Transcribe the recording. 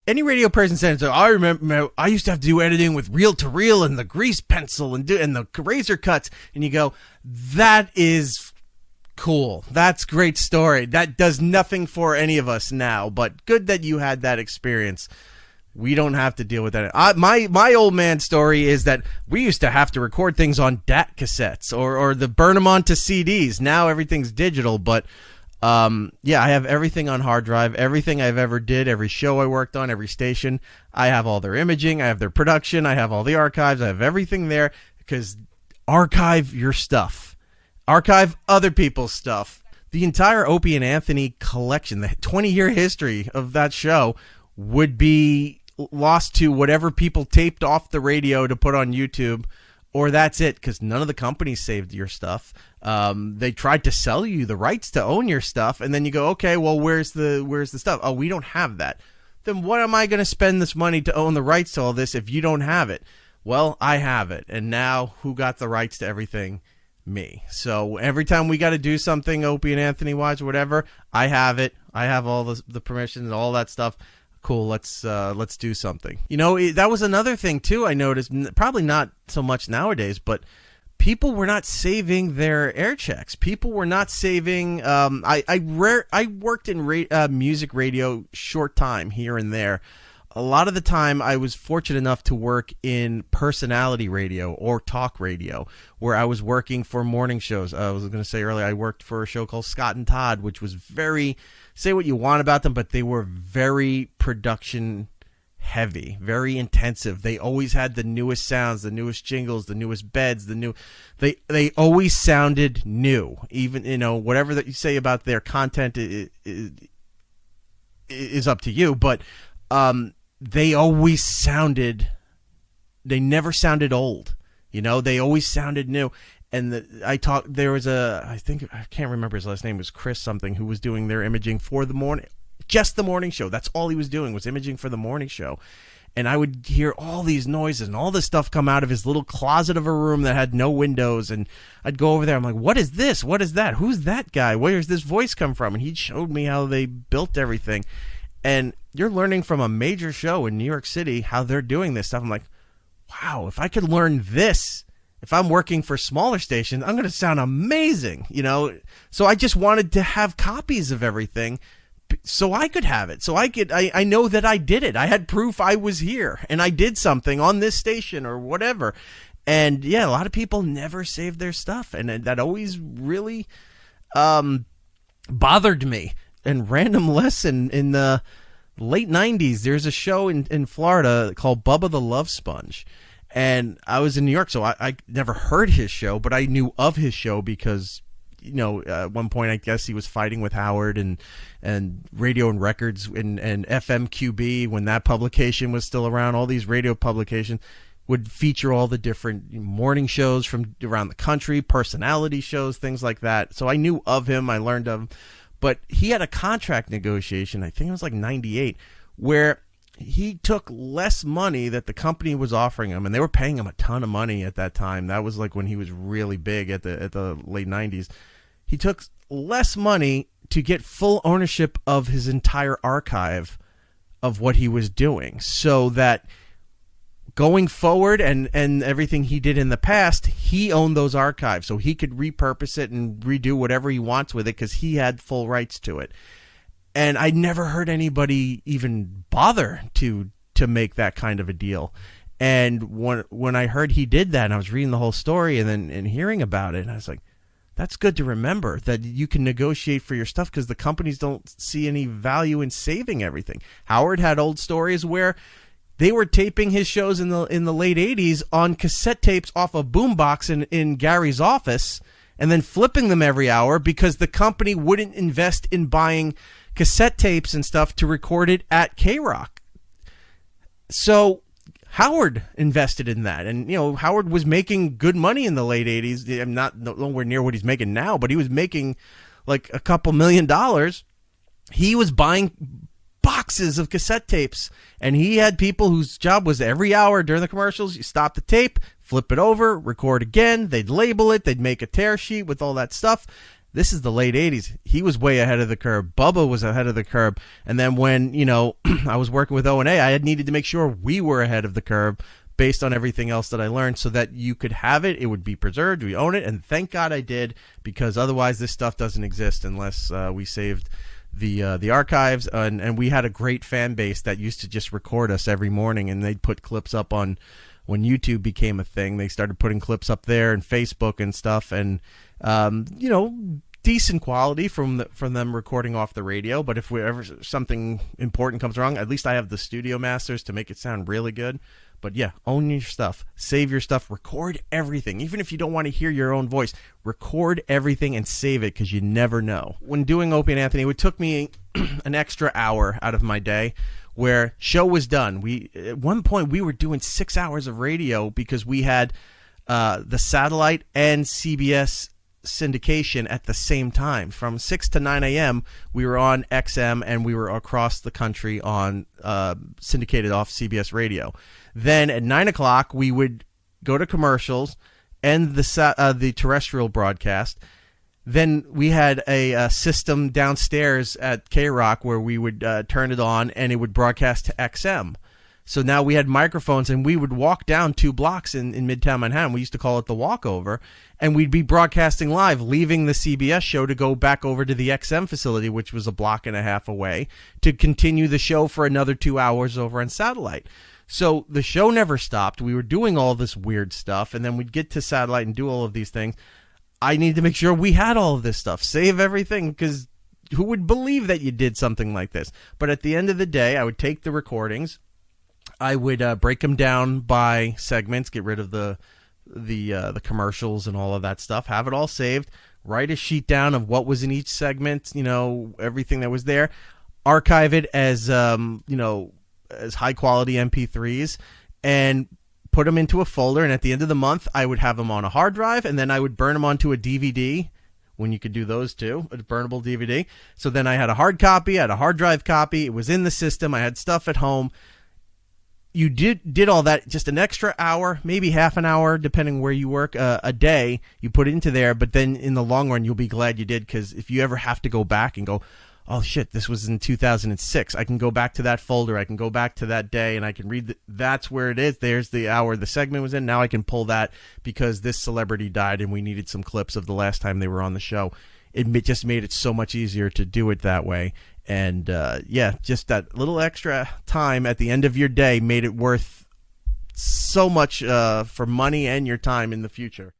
any radio person says, I remember I used to have to do editing with reel to reel and the grease pencil and the razor cuts. And you go, that is cool. That's great story. That does nothing for any of us now, but good that you had that experience. We don't have to deal with that. My old man story is that we used to have to record things on DAT cassettes or burn them onto CDs. Now everything's digital, but yeah, I have everything on hard drive. Everything I've ever did, every show I worked on, every station, I have all their imaging, I have their production, I have all the archives, I have everything there, because archive your stuff. Archive other people's stuff. The entire Opie and Anthony collection, the 20-year history of that show, would be lost to whatever people taped off the radio to put on YouTube, or that's it, because none of the companies saved your stuff. They tried to sell you the rights to own your stuff, and then you go, okay, well, where's the stuff? Oh, we don't have that. Then what am I going to spend this money to own the rights to all this if you don't have it? Well, I have it, and now who got the rights to everything? Me. So every time we got to do something, Opie and Anthony watch, whatever, I have it. I have all the permissions and all that stuff. Cool. Let's do something. You know, that was another thing too. I noticed, probably not so much nowadays, but people were not saving their air checks. People were not saving. I worked in music radio short time here and there. A lot of the time, I was fortunate enough to work in personality radio or talk radio, where I was working for morning shows. I was going to say earlier, I worked for a show called Scott and Todd, which was very, say what you want about them, but they were very production heavy, very intensive. They always had the newest sounds, the newest jingles, the newest beds, they always sounded new. Even, you know, whatever that you say about their content is up to you, but they always sounded, they never sounded old, you know, they always sounded new. And there was I can't remember his last name, was Chris something, who was doing their imaging for the morning, just the morning show. That's all he was doing, was imaging for the morning show. And I would hear all these noises and all this stuff come out of his little closet of a room that had no windows. And I'd go over there. I'm like, what is this? What is that? Who's that guy? Where does this voice come from? And he showed me how they built everything. And you're learning from a major show in New York City how they're doing this stuff. I'm like, wow, if I could learn this, if I'm working for smaller stations, I'm going to sound amazing, you know? So I just wanted to have copies of everything so I could have it. So I know that I did it. I had proof I was here and I did something on this station or whatever. And yeah, a lot of people never saved their stuff. And that always really bothered me. And random lesson, in the late 90s, there's a show in Florida called Bubba the Love Sponge. And I was in New York, so I never heard his show, but I knew of his show because, you know, at one point I guess he was fighting with Howard and Radio and Records and FMQB, when that publication was still around. All these radio publications would feature all the different morning shows from around the country, personality shows, things like that. So I knew of him, I learned of him. But he had a contract negotiation, I think it was like 98, where he took less money that the company was offering him, and they were paying him a ton of money at that time. That was like when he was really big at the late 90s. He took less money to get full ownership of his entire archive of what he was doing, so that going forward and everything he did in the past, he owned those archives, so he could repurpose it and redo whatever he wants with it because he had full rights to it. And I never heard anybody even bother to make that kind of a deal. And when I heard he did that, and I was reading the whole story and hearing about it, and I was like, that's good to remember, that you can negotiate for your stuff, because the companies don't see any value in saving everything. Howard had old stories where they were taping his shows in the late 80s on cassette tapes off a boombox in Gary's office, and then flipping them every hour because the company wouldn't invest in buying cassette tapes and stuff to record it at K-Rock. So Howard invested in that, and you know, Howard was making good money in the late 80s. I'm not nowhere near what he's making now, but he was making like a couple $1 million. He was buying boxes of cassette tapes, and he had people whose job was every hour during the commercials, you stop the tape, flip it over, record again, they'd label it, they'd make a tear sheet with all that stuff, This is the late 80s. He was way ahead of the curve. Bubba was ahead of the curve. And then when, I was working with O&A, I had needed to make sure we were ahead of the curve based on everything else that I learned so that you could have it. It would be preserved. We own it. And thank God I did, because otherwise this stuff doesn't exist unless we saved the archives. And we had a great fan base that used to just record us every morning, and they'd put clips up on when YouTube became a thing. They started putting clips up there and Facebook and stuff. And, decent quality from them recording off the radio. But if something important comes wrong, at least I have the studio masters to make it sound really good. But yeah, own your stuff, save your stuff, record everything. Even if you don't want to hear your own voice, record everything and save it, because you never know. When doing Opie and Anthony, it took me an extra hour out of my day where show was done. At one point we were doing 6 hours of radio because we had the satellite and CBS syndication at the same time. From 6 to 9 a.m. we were on XM, and we were across the country on syndicated off CBS radio. Then at 9 o'clock we would go to commercials and the terrestrial broadcast. Then we had a system downstairs at K-Rock where we would turn it on, and it would broadcast to XM. So now we had microphones, and we would walk down 2 blocks in Midtown Manhattan. We used to call it the walkover, and we'd be broadcasting live, leaving the CBS show to go back over to the XM facility, which was a block and a half away, to continue the show for another 2 hours over on satellite. So the show never stopped. We were doing all this weird stuff, and then we'd get to satellite and do all of these things. I need to make sure we had all of this stuff. Save everything, because who would believe that you did something like this? But at the end of the day, I would take the recordings. I would break them down by segments, get rid of the commercials and all of that stuff, have it all saved, write a sheet down of what was in each segment, everything that was there, archive it as, as high quality MP3s, and put them into a folder. And at the end of the month, I would have them on a hard drive, and then I would burn them onto a DVD, when you could do those too, a burnable DVD. So then I had a hard copy, I had a hard drive copy, it was in the system, I had stuff at home. You did all that, just an extra hour, maybe half an hour, depending where you work, a day, you put it into there. But then in the long run, you'll be glad you did, because if you ever have to go back and go, oh shit, this was in 2006, I can go back to that folder, I can go back to that day, and I can read that's where it is. There's the hour the segment was in. Now I can pull that because this celebrity died and we needed some clips of the last time they were on the show. It just made it so much easier to do it that way. And just that little extra time at the end of your day made it worth so much for money and your time in the future.